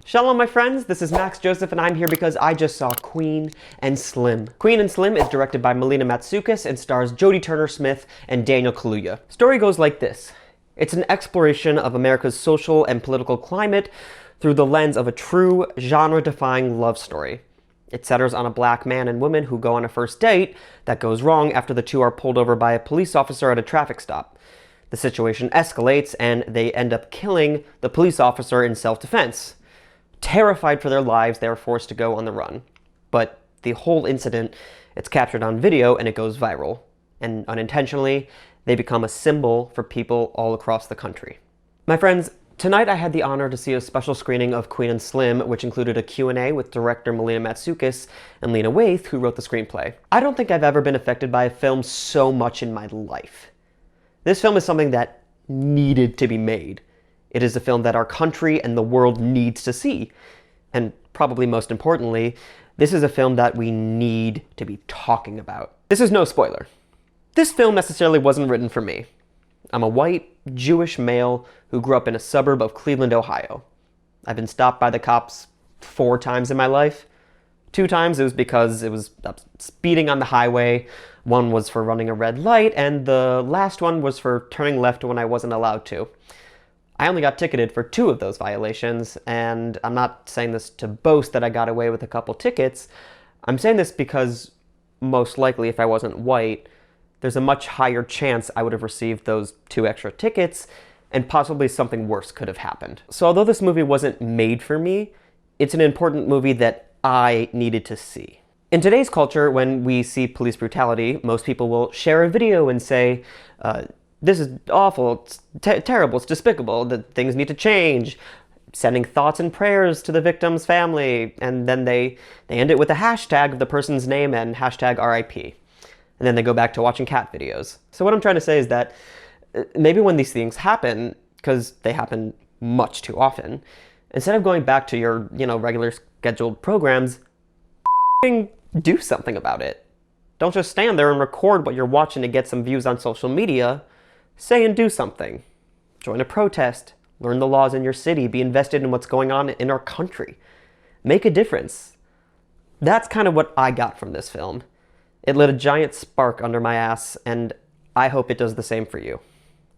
Shalom, my friends. This is Max Joseph, and I'm here because I just saw Queen and Slim. Queen and Slim is directed by Melina Matsoukas and stars Jodie Turner-Smith and Daniel Kaluyya. Story goes like this. It's an exploration of America's social and political climate through the lens of a true, genre-defying love story. It centers on a black man and woman who go on a first date that goes wrong after the two are pulled over by a police officer at a traffic stop. The situation escalates, and they end up killing the police officer in self-defense. Terrified for their lives, they are forced to go on the run. But the whole incident, it's captured on video and it goes viral. And unintentionally, they become a symbol for people all across the country. My friends, tonight I had the honor to see a special screening of Queen and Slim, which included a Q&A with director Melina Matsoukas and Lena, Waithe, who wrote the screenplay. I don't think I've ever been affected by a film so much in my life. This film is something that needed to be made. It is a film that our country and the world needs to see. And probably most importantly, this is a film that we need to be talking about. This is no spoiler. This film necessarily wasn't written for me. I'm a white, Jewish male who grew up in a suburb of Cleveland, Ohio. I've been stopped by the cops 4 times in my life. 2 times it was because it was speeding on the highway. 1 was for running a red light, and the last one was for turning left when I wasn't allowed to. I only got ticketed for 2 of those violations, and I'm not saying this to boast that I got away with a couple tickets. I'm saying this because most likely if I wasn't white, there's a much higher chance I would have received those 2 extra tickets, and possibly something worse could have happened. So although this movie wasn't made for me, it's an important movie that I needed to see. In today's culture, when we see police brutality, most people will share a video and say, this is awful, it's terrible, it's despicable, that things need to change, sending thoughts and prayers to the victim's family, and then they end it with a hashtag of the person's name and hashtag RIP. And then they go back to watching cat videos. So what I'm trying to say is that maybe when these things happen, because they happen much too often, instead of going back to your, regular scheduled programs, do something about it. Don't just stand there and record what you're watching to get some views on social media. Say and do something. Join a protest. Learn the laws in your city. Be invested in what's going on in our country. Make a difference. That's kind of what I got from this film. It lit a giant spark under my ass, and I hope it does the same for you.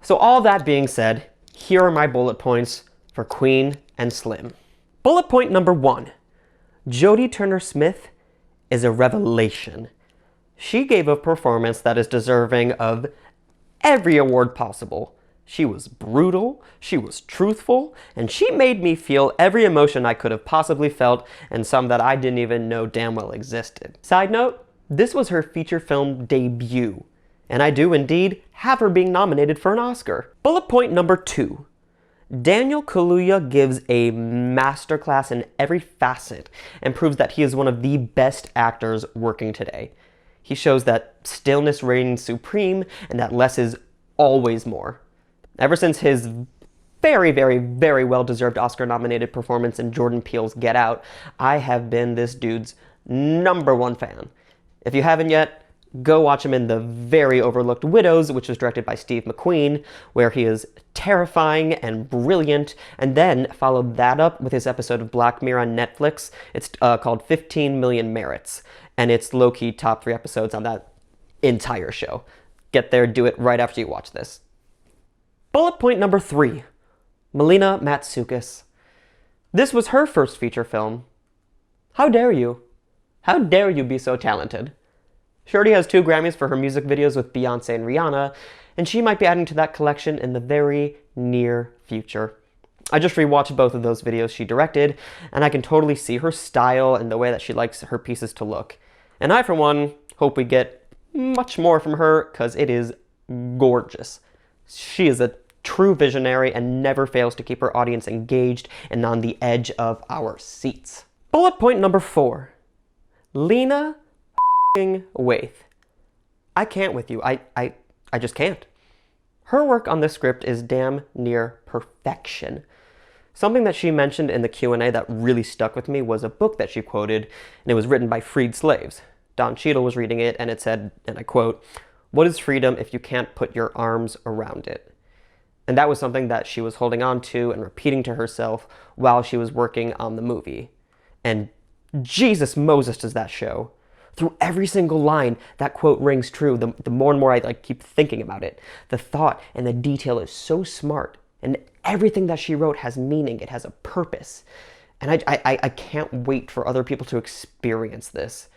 So all that being said, here are my bullet points for Queen and Slim. Bullet point number 1. Jodie Turner-Smith is a revelation. She gave a performance that is deserving of every award possible. She was brutal, she was truthful, and she made me feel every emotion I could have possibly felt, and some that I didn't even know damn well existed. Side note, this was her feature film debut, and I do indeed have her being nominated for an Oscar. Bullet point number 2. Daniel Kaluyya gives a masterclass in every facet and proves that he is one of the best actors working today. He shows that stillness reigns supreme and that less is always more. Ever since his very, very, very well-deserved Oscar-nominated performance in Jordan Peele's Get Out, I have been this dude's #1 fan. If you haven't yet, go watch him in the very overlooked Widows, which was directed by Steve McQueen, where he is terrifying and brilliant, and then followed that up with his episode of Black Mirror on Netflix. It's called 15 Million Merits, and it's low-key top 3 episodes on that entire show. Get there, do it right after you watch this. Bullet point number 3. Melina Matsoukas. This was her first feature film. How dare you? How dare you be so talented? She already has 2 Grammys for her music videos with Beyonce and Rihanna, and she might be adding to that collection in the very near future. I just rewatched both of those videos she directed, and I can totally see her style and the way that she likes her pieces to look. And I, for one, hope we get much more from her, because it is gorgeous. She is a true visionary and never fails to keep her audience engaged and on the edge of our seats. Bullet point number 4. Lena Waithe. I can't with you. I just can't. Her work on this script is damn near perfection. Something that she mentioned in the Q&A that really stuck with me was a book that she quoted, and it was written by freed slaves. Don Cheadle was reading it, and it said, and I quote, "What is freedom if you can't put your arms around it?" And that was something that she was holding on to and repeating to herself while she was working on the movie. And Jesus Moses does that show. Through every single line, that quote rings true. The more and more I keep thinking about it. The thought and the detail is so smart. And everything that she wrote has meaning. It has a purpose. And I can't wait for other people to experience this.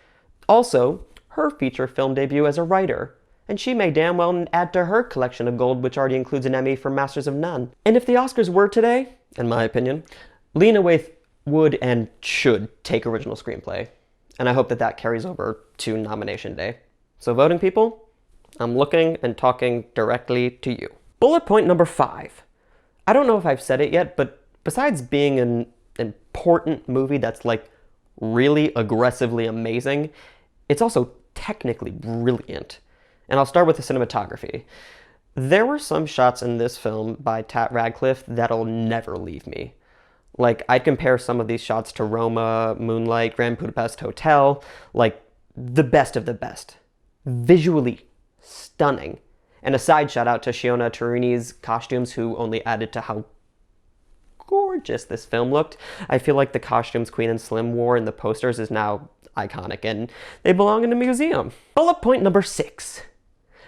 Also, her feature film debut as a writer. And she may damn well add to her collection of gold, which already includes an Emmy for Masters of None. And if the Oscars were today, in my opinion, Lena Waithe would and should take original screenplay. And I hope that that carries over to nomination day. So voting people, I'm looking and talking directly to you. Bullet point number 5. I don't know if I've said it yet, but besides being an important movie that's really aggressively amazing, it's also technically brilliant. And I'll start with the cinematography. There were some shots in this film by Tat Radcliffe that'll never leave me. I'd compare some of these shots to Roma, Moonlight, Grand Budapest Hotel, the best of the best. Visually stunning. And a side shout out to Shiona Turini's costumes, who only added to how gorgeous this film looked. I feel like the costumes Queen and Slim wore in the posters is now iconic, and they belong in a museum. Bullet point number 6.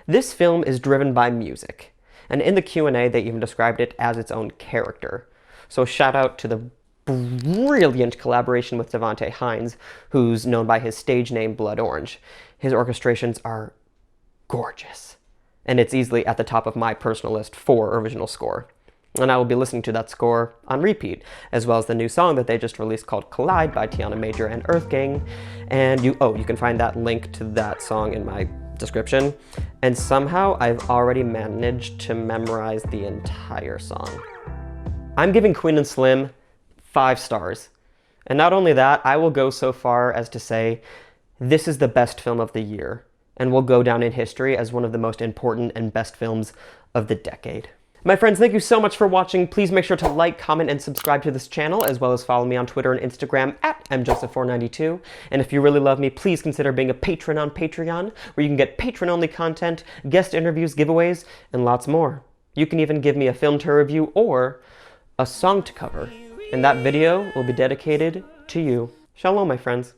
This film is driven by music, and in the Q&A they even described it as its own character. So shout out to the brilliant collaboration with Devonte Hines, who's known by his stage name Blood Orange. His orchestrations are gorgeous, and it's easily at the top of my personal list for original score. And I will be listening to that score on repeat, as well as the new song that they just released called Collide by Tiana Major and Earth Gang. And you can find that link to that song in my description. And somehow I've already managed to memorize the entire song. I'm giving Queen and Slim 5 stars. And not only that, I will go so far as to say this is the best film of the year, and will go down in history as one of the most important and best films of the decade. My friends, thank you so much for watching. Please make sure to like, comment, and subscribe to this channel, as well as follow me on Twitter and Instagram at mjoseph492. And if you really love me, please consider being a patron on Patreon, where you can get patron-only content, guest interviews, giveaways, and lots more. You can even give me a film to review or a song to cover, and that video will be dedicated to you. Shalom, my friends.